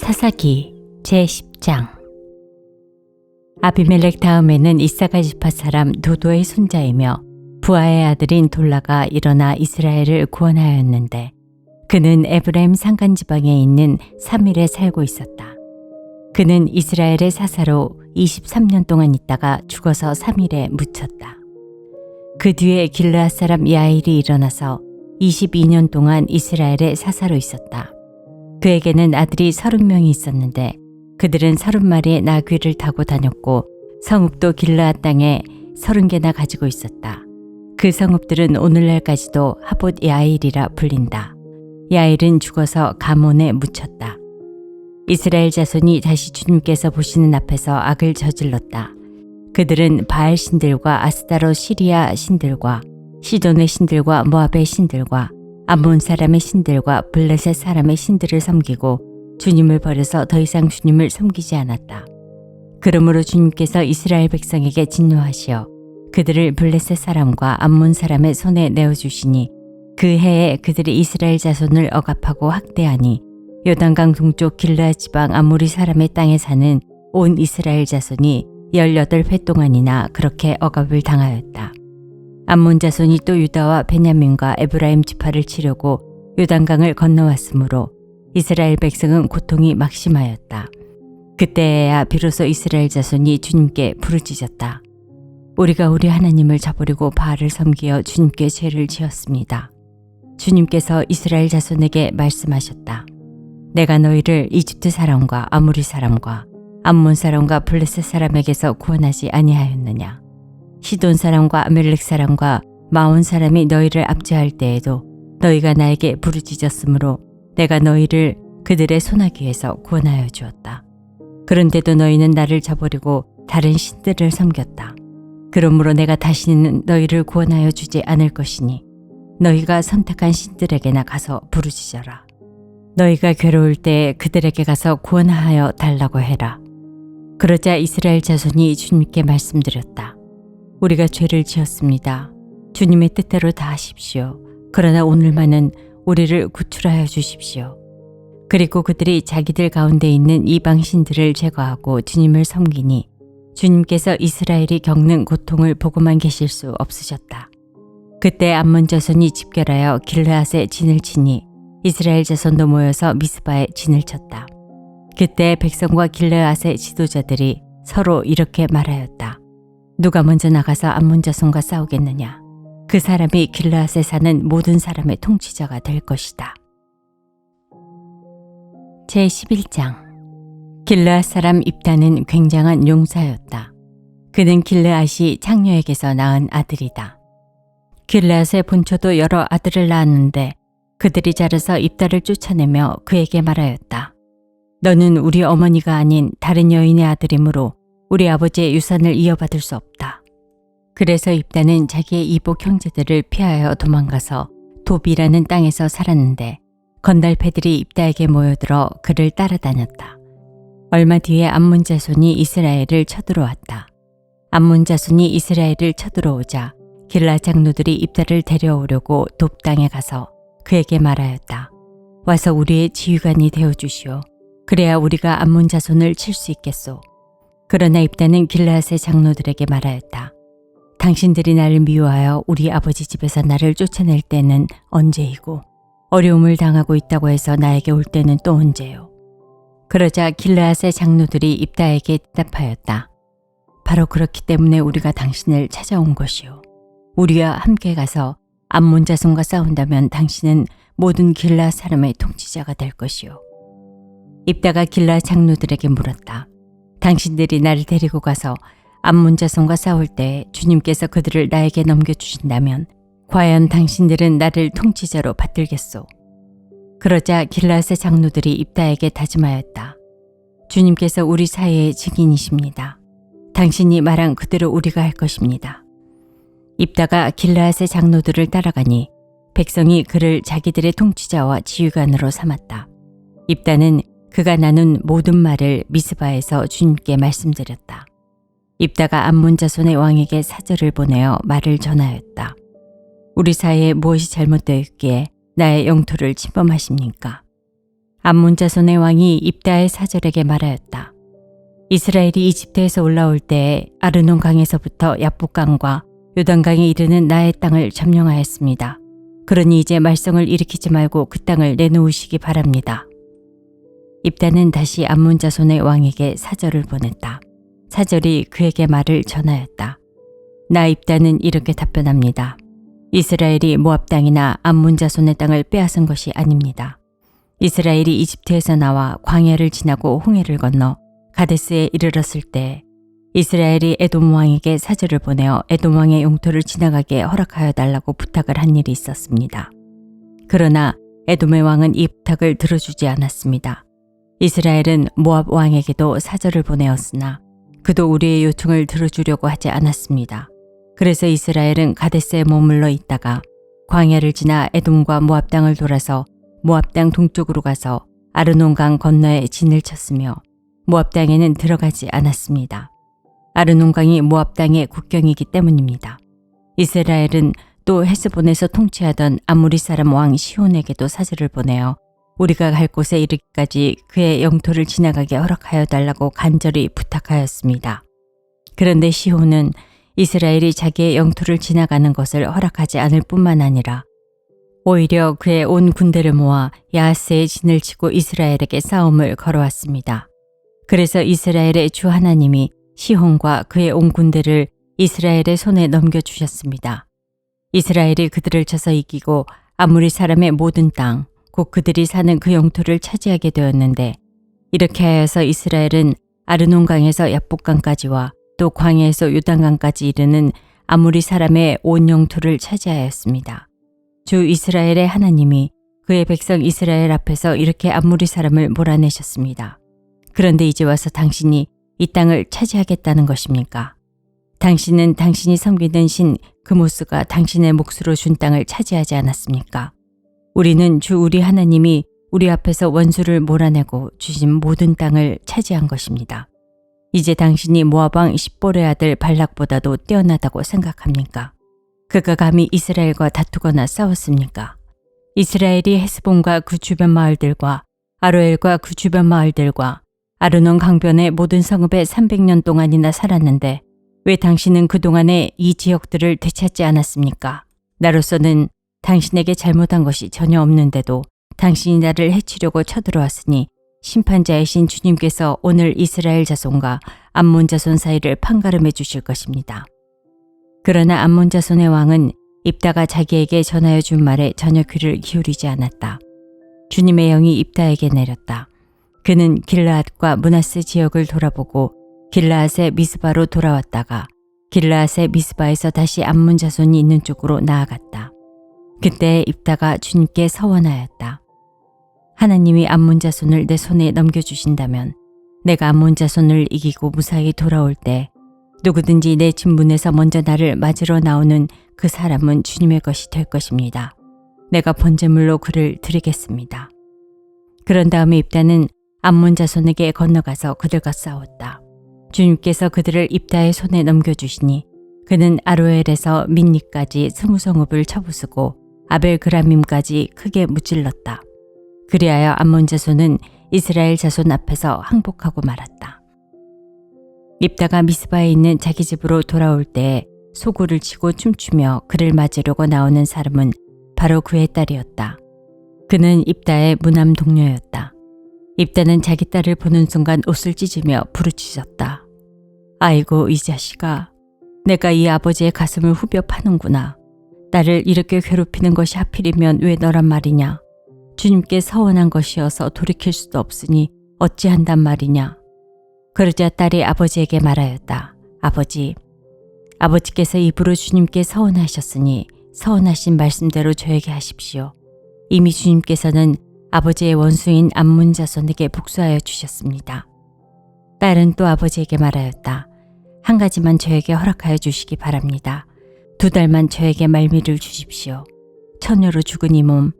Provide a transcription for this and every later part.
사사기 제10장. 아비멜렉 다음에는 이사갈 지파 사람 도도의 손자이며 부하의 아들인 돌라가 일어나 이스라엘을 구원하였는데 그는 에브라임 산간 지방에 있는 사밀에 살고 있었다. 그는 이스라엘의 사사로 23년 동안 있다가 죽어서 사밀에 묻혔다. 그 뒤에 길르앗 사람 야일이 일어나서 22년 동안 이스라엘의 사사로 있었다. 그에게는 아들이 30명이 있었는데 그들은 30마리의 나귀를 타고 다녔고 성읍도 길르앗 땅에 30개나 가지고 있었다. 그 성읍들은 오늘날까지도 하봇 야일이라 불린다. 야일은 죽어서 가몬에 묻혔다. 이스라엘 자손이 다시 주님께서 보시는 앞에서 악을 저질렀다. 그들은 바알 신들과 아스타롯 시리아 신들과 시돈의 신들과 모압의 신들과 암몬 사람의 신들과 블레셋 사람의 신들을 섬기고 주님을 버려서 더 이상 주님을 섬기지 않았다. 그러므로 주님께서 이스라엘 백성에게 진노하시어 그들을 블레셋 사람과 암몬 사람의 손에 내어주시니 그 해에 그들이 이스라엘 자손을 억압하고 학대하니 요단강 동쪽 길르앗 지방 아모리 사람의 땅에 사는 온 이스라엘 자손이 18회 동안이나 그렇게 억압을 당하였다. 암몬 자손이 또 유다와 베냐민과 에브라임 지파를 치려고 요단강을 건너왔으므로 이스라엘 백성은 고통이 막심하였다. 그때야 비로소 이스라엘 자손이 주님께 부르짖었다. 우리가 우리 하나님을 저버리고 바알을 섬기어 주님께 죄를 지었습니다. 주님께서 이스라엘 자손에게 말씀하셨다. 내가 너희를 이집트 사람과 아모리 사람과 암몬 사람과 블레셋 사람에게서 구원하지 아니하였느냐. 시돈 사람과 아멜렉 사람과 마온 사람이 너희를 압제할 때에도 너희가 나에게 부르짖었으므로 내가 너희를 그들의 손아귀에서 구원하여 주었다. 그런데도 너희는 나를 저버리고 다른 신들을 섬겼다. 그러므로 내가 다시는 너희를 구원하여 주지 않을 것이니 너희가 선택한 신들에게나 가서 부르짖어라. 너희가 괴로울 때에 그들에게 가서 구원하여 달라고 해라. 그러자 이스라엘 자손이 주님께 말씀드렸다. 우리가 죄를 지었습니다. 주님의 뜻대로 다 하십시오. 그러나 오늘만은 우리를 구출하여 주십시오. 그리고 그들이 자기들 가운데 있는 이방 신들을 제거하고 주님을 섬기니 주님께서 이스라엘이 겪는 고통을 보고만 계실 수 없으셨다. 그때 암몬 자손이 집결하여 길르앗에 진을 치니 이스라엘 자손도 모여서 미스바에 진을 쳤다. 그때 백성과 길르앗의 지도자들이 서로 이렇게 말하였다. 누가 먼저 나가서 암몬 자손과 싸우겠느냐. 그 사람이 길르앗에 사는 모든 사람의 통치자가 될 것이다. 제11장. 길르앗 사람 입다는 굉장한 용사였다. 그는 길르앗이 창녀에게서 낳은 아들이다. 길르앗의 본초도 여러 아들을 낳았는데 그들이 자라서 입다를 쫓아내며 그에게 말하였다. 너는 우리 어머니가 아닌 다른 여인의 아들이므로 우리 아버지의 유산을 이어받을 수 없다. 그래서 입다는 자기의 이복 형제들을 피하여 도망가서 도비라는 땅에서 살았는데 건달패들이 입다에게 모여들어 그를 따라다녔다. 얼마 뒤에 암몬 자손이 이스라엘을 쳐들어왔다. 암몬 자손이 이스라엘을 쳐들어오자 길르앗 장로들이 입다를 데려오려고 돕 땅에 가서 그에게 말하였다. 와서 우리의 지휘관이 되어주시오. 그래야 우리가 암몬 자손을 칠 수 있겠소. 그러나 입다는 길르앗의 장로들에게 말하였다. 당신들이 나를 미워하여 우리 아버지 집에서 나를 쫓아낼 때는 언제이고 어려움을 당하고 있다고 해서 나에게 올 때는 또 언제요. 그러자 길르앗의 장로들이 입다에게 대답하였다. 바로 그렇기 때문에 우리가 당신을 찾아온 것이요. 우리와 함께 가서 암몬 자손과 싸운다면 당신은 모든 길르앗 사람의 통치자가 될 것이요. 입다가 길르앗 장로들에게 물었다. 당신들이 나를 데리고 가서 암몬 자손과 싸울 때 주님께서 그들을 나에게 넘겨주신다면 과연 당신들은 나를 통치자로 받들겠소? 그러자 길르앗의 장로들이 입다에게 다짐하였다. 주님께서 우리 사이의 증인이십니다. 당신이 말한 그대로 우리가 할 것입니다. 입다가 길르앗의 장로들을 따라가니 백성이 그를 자기들의 통치자와 지휘관으로 삼았다. 입다는 그가 나눈 모든 말을 미스바에서 주님께 말씀드렸다. 입다가 암몬 자손의 왕에게 사절을 보내어 말을 전하였다. 우리 사이에 무엇이 잘못되었기에 나의 영토를 침범하십니까? 암몬 자손의 왕이 입다의 사절에게 말하였다. 이스라엘이 이집트에서 올라올 때에 아르논 강에서부터 야복강과 요단강에 이르는 나의 땅을 점령하였습니다. 그러니 이제 말썽을 일으키지 말고 그 땅을 내놓으시기 바랍니다. 입다는 다시 암몬 자손의 왕에게 사절을 보냈다. 사절이 그에게 말을 전하였다. 나 입다는 이렇게 답변합니다. 이스라엘이 모압 땅이나 암몬 자손의 땅을 빼앗은 것이 아닙니다. 이스라엘이 이집트에서 나와 광야를 지나고 홍해를 건너 가데스에 이르렀을 때 이스라엘이 에돔 왕에게 사절을 보내어 에돔 왕의 영토를 지나가게 허락하여 달라고 부탁을 한 일이 있었습니다. 그러나 에돔의 왕은 이 부탁을 들어주지 않았습니다. 이스라엘은 모압 왕에게도 사절을 보내었으나 그도 우리의 요청을 들어주려고 하지 않았습니다. 그래서 이스라엘은 가데스에 머물러 있다가 광야를 지나 에돔과 모압 땅을 돌아서 모압 땅 동쪽으로 가서 아르논강 건너에 진을 쳤으며 모압 땅에는 들어가지 않았습니다. 아르논강이 모압 땅의 국경이기 때문입니다. 이스라엘은 또 헤스본에서 통치하던 아모리 사람 왕 시혼에게도 사절을 보내어 우리가 갈 곳에 이르기까지 그의 영토를 지나가게 허락하여 달라고 간절히 부탁하였습니다. 그런데 시혼은 이스라엘이 자기의 영토를 지나가는 것을 허락하지 않을 뿐만 아니라 오히려 그의 온 군대를 모아 야하스에 진을 치고 이스라엘에게 싸움을 걸어왔습니다. 그래서 이스라엘의 주 하나님이 시혼과 그의 온 군대를 이스라엘의 손에 넘겨주셨습니다. 이스라엘이 그들을 쳐서 이기고 아모리 사람의 모든 땅, 곧 그들이 사는 그 영토를 차지하게 되었는데 이렇게 하여서 이스라엘은 아르논강에서 야복강까지와 또 광야에서 요단강까지 이르는 아모리 사람의 온 영토를 차지하였습니다. 주 이스라엘의 하나님이 그의 백성 이스라엘 앞에서 이렇게 아모리 사람을 몰아내셨습니다. 그런데 이제 와서 당신이 이 땅을 차지하겠다는 것입니까? 당신은 당신이 섬기는 신 그모스가 당신의 몫으로 준 땅을 차지하지 않았습니까? 우리는 주 우리 하나님이 우리 앞에서 원수를 몰아내고 주신 모든 땅을 차지한 것입니다. 이제 당신이 모압 왕 십볼의 아들 발락보다도 뛰어나다고 생각합니까? 그가 감히 이스라엘과 다투거나 싸웠습니까? 이스라엘이 헤스본과 그 주변 마을들과 아로엘과 그 주변 마을들과 아르논 강변의 모든 성읍에 300년 동안이나 살았는데 왜 당신은 그동안에 이 지역들을 되찾지 않았습니까? 나로서는 당신에게 잘못한 것이 전혀 없는데도 당신이 나를 해치려고 쳐들어왔으니 심판자이신 주님께서 오늘 이스라엘 자손과 암몬 자손 사이를 판가름해 주실 것입니다. 그러나 암몬 자손의 왕은 입다가 자기에게 전하여 준 말에 전혀 귀를 기울이지 않았다. 주님의 영이 입다에게 내렸다. 그는 길르앗과 므낫세 지역을 돌아보고 길르앗의 미스바로 돌아왔다가 길르앗의 미스바에서 다시 암몬 자손이 있는 쪽으로 나아갔다. 그때 입다가 주님께 서원하였다. 하나님이 암몬 자손을 내 손에 넘겨주신다면 내가 암몬 자손을 이기고 무사히 돌아올 때 누구든지 내 집 문에서 먼저 나를 맞으러 나오는 그 사람은 주님의 것이 될 것입니다. 내가 번제물로 그를 드리겠습니다. 그런 다음에 입다는 암몬 자손에게 건너가서 그들과 싸웠다. 주님께서 그들을 입다의 손에 넘겨주시니 그는 아로엘에서 민니까지 20성읍을 쳐부수고 아벨그라밈까지 크게 무찔렀다. 그리하여 암몬 자손은 이스라엘 자손 앞에서 항복하고 말았다. 입다가 미스바에 있는 자기 집으로 돌아올 때 소구를 치고 춤추며 그를 맞으려고 나오는 사람은 바로 그의 딸이었다. 그는 입다의 무남 동료였다. 입다는 자기 딸을 보는 순간 옷을 찢으며 부르짖었다. 아이고 이 자식아, 내가 이 아버지의 가슴을 후벼 파는구나. 나를 이렇게 괴롭히는 것이 하필이면 왜 너란 말이냐. 주님께 서원한 것이어서 돌이킬 수도 없으니 어찌한단 말이냐. 그러자 딸이 아버지에게 말하였다. 아버지께서 입으로 주님께 서원하셨으니 서원하신 말씀대로 저에게 하십시오. 이미 주님께서는 아버지의 원수인 암몬 자손에게 복수하여 주셨습니다. 딸은 또 아버지에게 말하였다. 한 가지만 저에게 허락하여 주시기 바랍니다. 2달만 저에게 말미를 주십시오. 처녀로 죽은 이 몸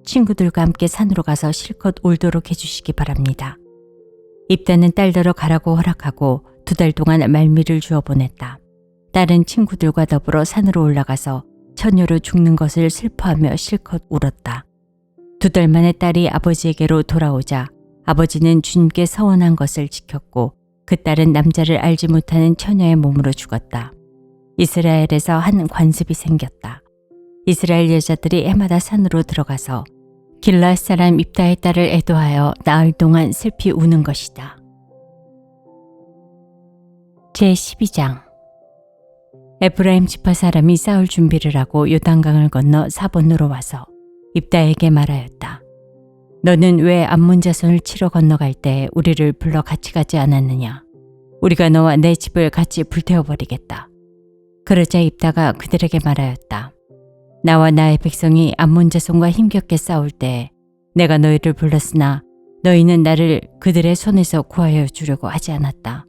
친구들과 함께 산으로 가서 실컷 울도록 해주시기 바랍니다. 입다는 딸더러 가라고 허락하고 2달 동안 말미를 주어 보냈다. 딸은 친구들과 더불어 산으로 올라가서 처녀로 죽는 것을 슬퍼하며 실컷 울었다. 2달 만에 딸이 아버지에게로 돌아오자 아버지는 주님께 서원한 것을 지켰고 그 딸은 남자를 알지 못하는 처녀의 몸으로 죽었다. 이스라엘에서 한 관습이 생겼다. 이스라엘 여자들이 해마다 산으로 들어가서 길르앗 사람 입다의 딸을 애도하여 나흘 동안 슬피 우는 것이다. 제12장 에브라임 지파 사람이 싸울 준비를 하고 요단강을 건너 사본으로 와서 입다에게 말하였다. 너는 왜 암몬 자손을 치러 건너갈 때 우리를 불러 같이 가지 않았느냐? 우리가 너와 내 집을 같이 불태워버리겠다. 그러자 입다가 그들에게 말하였다. 나와 나의 백성이 암몬 자손과 힘겹게 싸울 때 내가 너희를 불렀으나 너희는 나를 그들의 손에서 구하여 주려고 하지 않았다.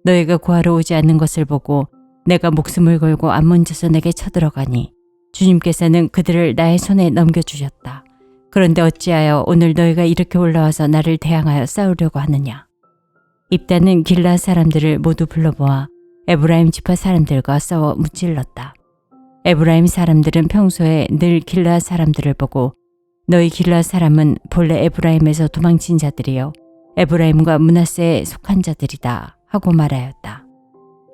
너희가 구하러 오지 않는 것을 보고 내가 목숨을 걸고 암몬 자손에게 쳐들어가니 주님께서는 그들을 나의 손에 넘겨주셨다. 그런데 어찌하여 오늘 너희가 이렇게 올라와서 나를 대항하여 싸우려고 하느냐? 입다는 길르앗 사람들을 모두 불러모아 에브라임 지파 사람들과 싸워 무찔렀다. 에브라임 사람들은 평소에 늘 길르앗 사람들을 보고 너희 길르앗 사람은 본래 에브라임에서 도망친 자들이요 에브라임과 므낫세에 속한 자들이다 하고 말하였다.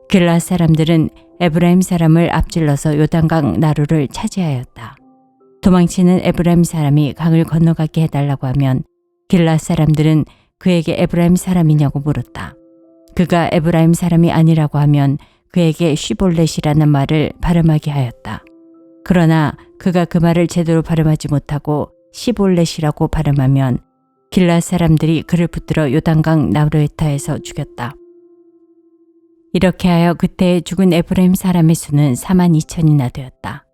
길르앗 사람들은 에브라임 사람을 앞질러서 요단강 나루를 차지하였다. 도망치는 에브라임 사람이 강을 건너가게 해달라고 하면 길르앗 사람들은 그에게 에브라임 사람이냐고 물었다. 그가 에브라임 사람이 아니라고 하면 그에게 쉬볼렛이라는 말을 발음하게 하였다. 그러나 그가 그 말을 제대로 발음하지 못하고 시볼렛이라고 발음하면 길르앗 사람들이 그를 붙들어 요단강 나루에타에서 죽였다. 이렇게 하여 그때 죽은 에브라임 사람의 수는 42,000이나 되었다.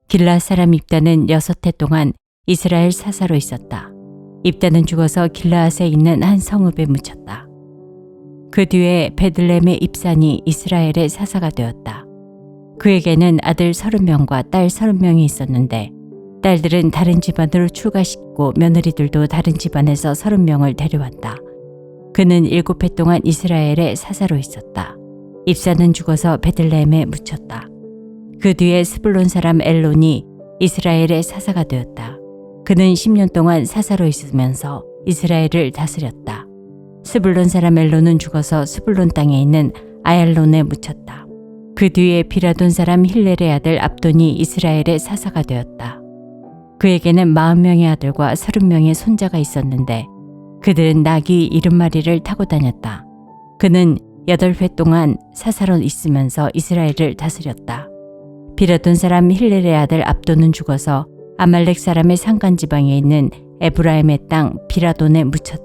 길르앗 사람 입다는 6해 동안 이스라엘 사사로 있었다. 입다는 죽어서 길르앗에 있는 한 성읍에 묻혔다. 그 뒤에 베들레헴의 입산이 이스라엘의 사사가 되었다. 그에게는 아들 30명과 딸 30명이 있었는데 딸들은 다른 집안으로 출가시키고 며느리들도 다른 집안에서 30명을 데려왔다. 그는 7해 동안 이스라엘의 사사로 있었다. 입산은 죽어서 베들레헴에 묻혔다. 그 뒤에 스불론 사람 엘론이 이스라엘의 사사가 되었다. 그는 10년 동안 사사로 있으면서 이스라엘을 다스렸다. 스불론 사람 엘론은 죽어서 스불론 땅에 있는 아얄론에 묻혔다. 그 뒤에 비라돈 사람 힐렐의 아들 압돈이 이스라엘의 사사가 되었다. 그에게는 40명의 아들과 30명의 손자가 있었는데 그들은 나귀 70마리를 타고 다녔다. 그는 8회 동안 사사로 있으면서 이스라엘을 다스렸다. 비라돈 사람 힐렐의 아들 압돈은 죽어서 아말렉 사람의 산간 지방에 있는 에브라임의 땅 비라돈에 묻혔다.